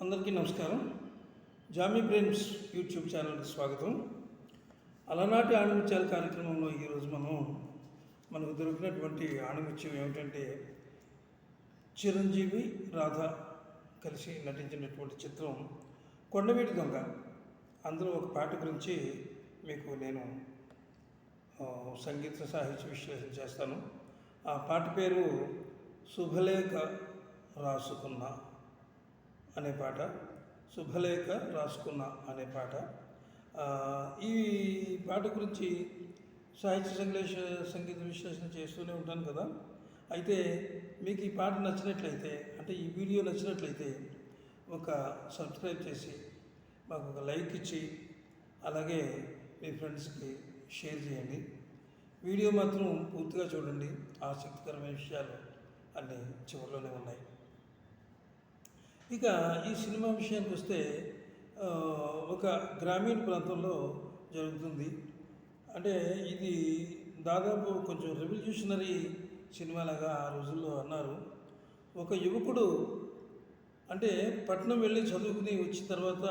అందరికీ నమస్కారం. Jamie brains YouTube ఛానల్కి స్వాగతం. అలనాటి ఆణిముత్యాల కార్యక్రమంలో ఈరోజు మనకు దొరికినటువంటి ఆణిముత్యం ఏమిటంటే చిరంజీవి రాధ కలిసి నటించినటువంటి చిత్రం కొండవీటి దొంగ. అందులో ఒక పాట గురించి మీకు నేను సంగీత సాహిత్య విశ్లేషణ చేస్తాను. ఆ పాట పేరు శుభలేఖ రాసుకున్న అనే పాట. శుభలేఖ రాసుకున్న అనే పాట. ఈ పాట గురించి సంగీత విశ్లేషణ చేస్తూనే ఉంటాను కదా. అయితే మీకు ఈ పాట నచ్చినట్లయితే, అంటే ఈ వీడియో నచ్చినట్లయితే ఒక సబ్స్క్రైబ్ చేసి మాకు ఒక లైక్ ఇచ్చి, అలాగే మీ ఫ్రెండ్స్కి షేర్ చేయండి. వీడియో మాత్రం పూర్తిగా చూడండి. ఆసక్తికరమైన విషయాలు అన్నీ చివరిలోనే ఉన్నాయి. ఇక ఈ సినిమా విషయానికి వస్తే ఒక గ్రామీణ ప్రాంతంలో జరుగుతుంది. అంటే ఇది దాదాపు కొంచెం రెవల్యూషనరీ సినిమాలాగా ఆ రోజుల్లో అన్నారు. ఒక యువకుడు అంటే పట్టణం వెళ్ళి చదువుకుని వచ్చిన తర్వాత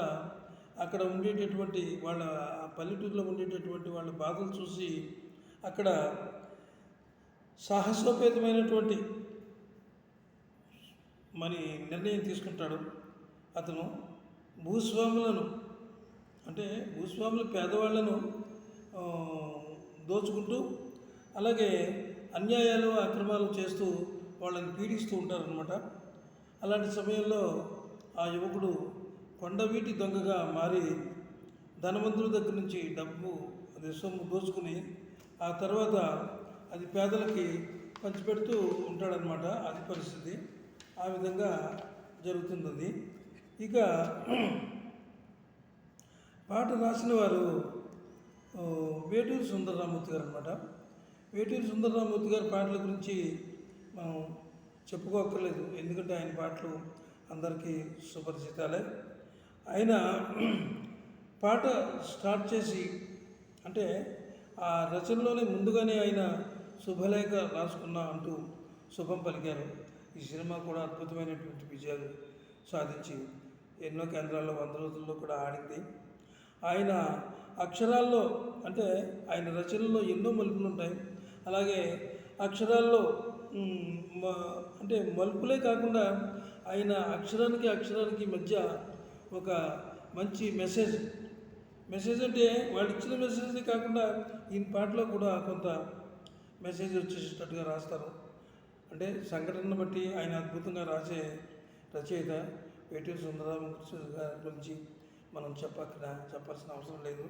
అక్కడ ఉండేటటువంటి వాళ్ళ పల్లెటూరులో ఉండేటటువంటి వాళ్ళ బాధలు చూసి అక్కడ సాహసోపేతమైనటువంటి నిర్ణయం తీసుకుంటాడు. అతను భూస్వాములు పేదవాళ్లను దోచుకుంటూ, అలాగే అన్యాయాలు అక్రమాలు చేస్తూ వాళ్ళని పీడిస్తూ ఉంటారనమాట. అలాంటి సమయంలో ఆ యువకుడు కొండవీటి దొంగగా మారి ధనవంతుల దగ్గర నుంచి సొమ్ము దోచుకుని ఆ తర్వాత అది పేదలకి పంచిపెడుతూ ఉంటాడనమాట. అది పరిస్థితి. ఆ విధంగా జరుగుతుంది. ఇక పాట రాసిన వారు వేటూరి సుందరరామూర్తి గారు అనమాట. వేటూరి సుందరరామూర్తి గారి పాటల గురించి మనం చెప్పుకోక్కర్లేదు, ఎందుకంటే ఆయన పాటలు అందరికీ సుపరిచితాలే. ఆయన పాట స్టార్ట్ చేసి, అంటే ఆ రచనలోనే ముందుగానే ఆయన శుభలేఖ రాసుకున్నా అంటూ శుభం పలికారు. ఈ సినిమా కూడా అద్భుతమైనటువంటి విజయాలు సాధించి ఎన్నో కేంద్రాల్లో 100 రోజుల్లో కూడా ఆడింది. ఆయన అక్షరాల్లో, అంటే ఆయన రచనల్లో ఎన్నో మలుపులు ఉంటాయి. అలాగే అక్షరాల్లో అంటే మలుపులే కాకుండా ఆయన అక్షరానికి మధ్య ఒక మంచి మెసేజ్ అంటే వాళ్ళు ఇచ్చిన మెసేజ్ కాకుండా ఈయన పాటలో కూడా కొంత మెసేజ్ వచ్చేసేటట్టుగా రాస్తారు. అంటే సంఘటనను బట్టి ఆయన అద్భుతంగా రాసే రచయిత వేటూరి సుందరరామూర్తి గారి గురించి మనం చెప్పాల్సిన అవసరం లేదు.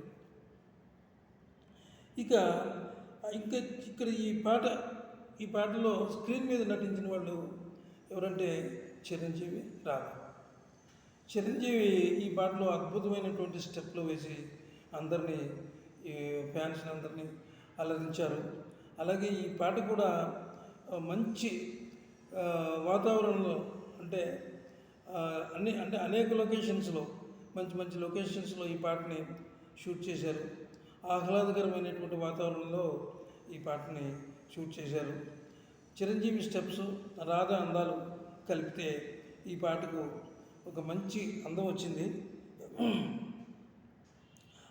ఇంకా ఇక్కడ ఈ పాటలో స్క్రీన్ మీద నటించిన వాళ్ళు ఎవరంటే చిరంజీవి, రాధ. చిరంజీవి ఈ పాటలో అద్భుతమైనటువంటి స్టెప్లు వేసి అందరినీ, ఈ ఫ్యాన్స్ని అందరినీ అలరించారు. అలాగే ఈ పాట కూడా మంచి వాతావరణంలో, అంటే అనేక లొకేషన్స్లో, మంచి లొకేషన్స్లో ఈ పాటని షూట్ చేశారు. ఆహ్లాదకరమైనటువంటి వాతావరణంలో ఈ పాటని షూట్ చేశారు. చిరంజీవి స్టెప్స్, రాధ అందాలు కలిపితే ఈ పాటకు ఒక మంచి అందం వచ్చింది.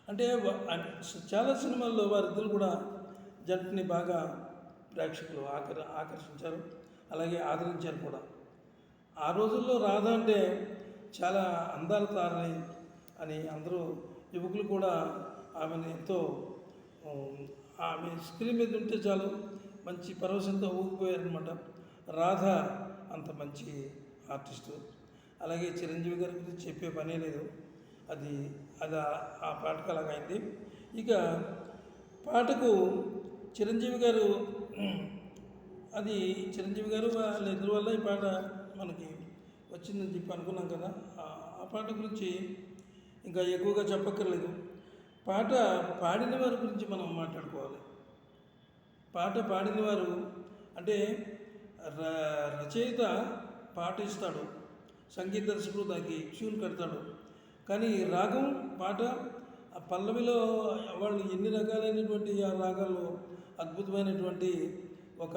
అంటే చాలా సినిమాల్లో వారిద్దరు కూడా జంటని బాగా ప్రేక్షకులు ఆకర్షించారు, అలాగే ఆదరించారు కూడా. ఆ రోజుల్లో రాధ అంటే చాలా అందాల తారని అని అందరూ యువకులు కూడా ఆమెను ఎంతో, ఆమె స్క్రీన్ మీద ఉంటే చాలు మంచి పరవశంతో ఊగిపోయారనమాట. రాధ అంత మంచి ఆర్టిస్టు. అలాగే చిరంజీవి గారి గురించి చెప్పే పనే లేదు. అది ఆ పాటకు అలాగైంది. ఇక పాటకు చిరంజీవి గారు వాళ్ళ ఇద్దరి వల్ల ఈ పాట మనకి వచ్చిందని చెప్పి అనుకున్నాం కదా. ఆ పాట గురించి ఇంకా ఎక్కువగా చెప్పక్కర్లేదు. పాట పాడిన వారి గురించి మనం మాట్లాడుకోవాలి. పాట పాడిన వారు అంటే రచయిత పాట ఇస్తాడు, సంగీత దర్శకుడు దానికి ట్యూన్ కడతాడు. కానీ రాగం, పాట, ఆ పల్లవిలో వాళ్ళు ఎన్ని రకాలైనటువంటి ఆ రాగాల్లో అద్భుతమైనటువంటి ఒక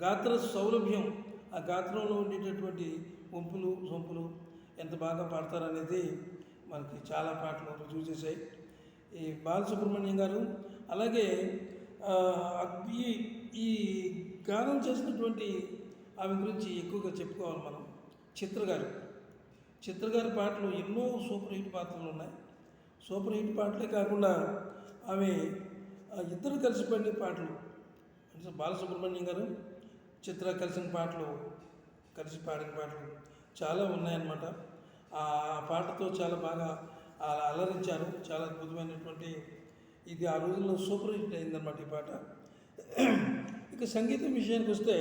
గాత్ర సౌలభ్యం, ఆ గాత్రంలో ఉండేటటువంటి వంపులు సొంపులు ఎంత బాగా పాడతారనేది మనకి చాలా పాటలు రుజువు చేశాయి. ఈ బాలసుబ్రహ్మణ్యం గారు అలాగే ఆ, ఈ ఈ గానం చేసినటువంటి ఆమె గురించి ఎక్కువగా చెప్పుకోవాలి మనం. చిత్ర గారి పాటలు ఎన్నో సూపర్ హిట్ పాటలు ఉన్నాయి. సూపర్ హిట్ పాటలే కాకుండా ఆమె ఇద్దరు కలిసి పాడిన పాటలు అంటే బాలసుబ్రహ్మణ్యం గారు చిత్ర కలిసిన పాటలు కలిసి పాడిన పాటలు చాలా ఉన్నాయన్నమాట. ఆ పాటతో చాలా బాగా అలరించారు. చాలా అద్భుతమైనటువంటి ఇది ఆ రోజుల్లో సూపర్ హిట్ అయిందన్నమాట ఈ పాట. ఇక సంగీతం విషయానికి వస్తే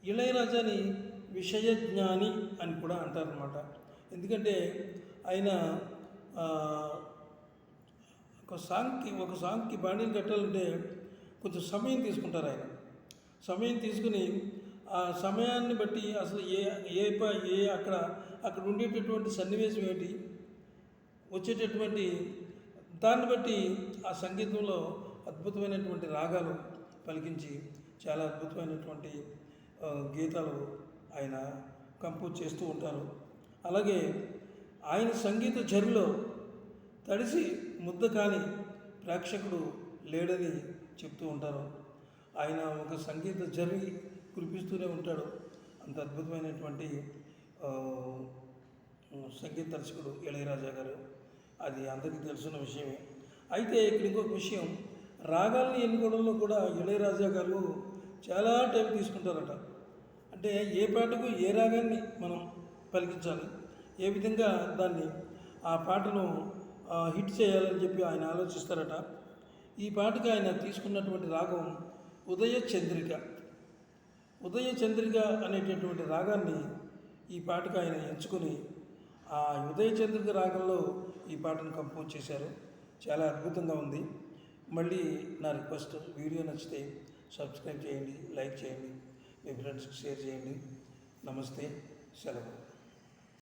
ఇళయరాజాని విషయజ్ఞాని అని కూడా అంటారనమాట. ఎందుకంటే ఆయన ఒక సాంగ్కి బాణీలు కట్టాలంటే కొంచెం సమయం తీసుకుంటారు. ఆయన సమయం తీసుకుని ఆ సమయాన్ని బట్టి అసలు అక్కడ ఉండేటటువంటి సన్నివేశం ఏంటి, వచ్చేటటువంటి దాన్ని బట్టి ఆ సంగీతంలో అద్భుతమైనటువంటి రాగాలు పలికించి చాలా అద్భుతమైనటువంటి గీతాలు ఆయన కంపోజ్ చేస్తూ ఉంటారు. అలాగే ఆయన సంగీత జరులో తడిసి ముద్ద కాని ప్రేక్షకుడు లేడని చెప్తూ ఉంటారు. ఆయన ఒక సంగీత జరి కురిపిస్తూనే ఉంటాడు. అంత అద్భుతమైనటువంటి సంగీత దర్శకుడు ఇళయరాజా గారు. అది అందరికీ తెలిసిన విషయమే. అయితే ఇక్కడ ఇంకొక విషయం, రాగాల్ని ఎన్నుకోవడంలో కూడా ఇళయరాజా గారు చాలా టైం తీసుకుంటారట. అంటే ఏ పాటకు ఏ రాగాన్ని మనం పలికించాలి, ఏ విధంగా దాన్ని ఆ పాటను హిట్ చేయాలని చెప్పి ఆయన ఆలోచిస్తారట. ఈ పాటకు ఆయన తీసుకున్నటువంటి రాగం ఉదయ చంద్రిక అనేటటువంటి రాగాన్ని ఈ పాటకు ఆయన ఎంచుకొని ఆ ఉదయ చంద్రిక రాగంలో ఈ పాటను కంపోజ్ చేశారు. చాలా అద్భుతంగా ఉంది. మళ్ళీ నా రిక్వెస్ట్, వీడియో నచ్చితే సబ్స్క్రైబ్ చేయండి, లైక్ చేయండి, మీ ఫ్రెండ్స్కి షేర్ చేయండి. నమస్తే, సెలవు.